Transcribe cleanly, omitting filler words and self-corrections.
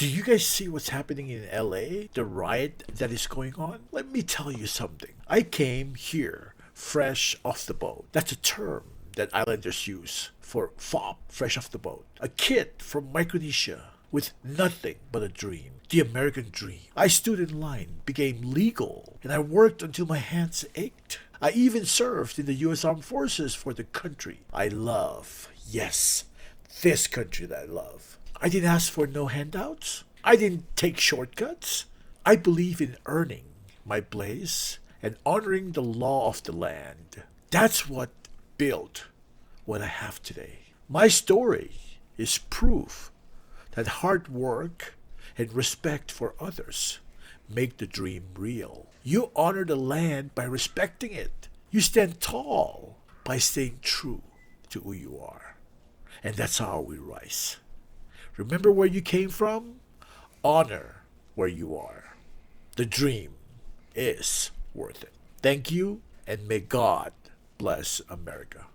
Do you guys see what's happening in LA? The riot that is going on? Let me tell you something. I came here fresh off the boat. That's a term that islanders use for FOP, fresh off the boat. A kid from Micronesia with nothing but a dream. The American dream. I stood in line, became legal, and I worked until my hands ached. I even served in the U.S. Armed Forces for the country I love. Yes, this country that I love. I didn't ask for no handouts. I didn't take shortcuts. I believe in earning my place and honoring the law of the land. That's what built what I have today. My story is proof that hard work and respect for others make the dream real. You honor the land by respecting it. You stand tall by staying true to who you are. And that's how we rise. Remember where you came from? Honor where you are. The dream is worth it. Thank you, and may God bless America.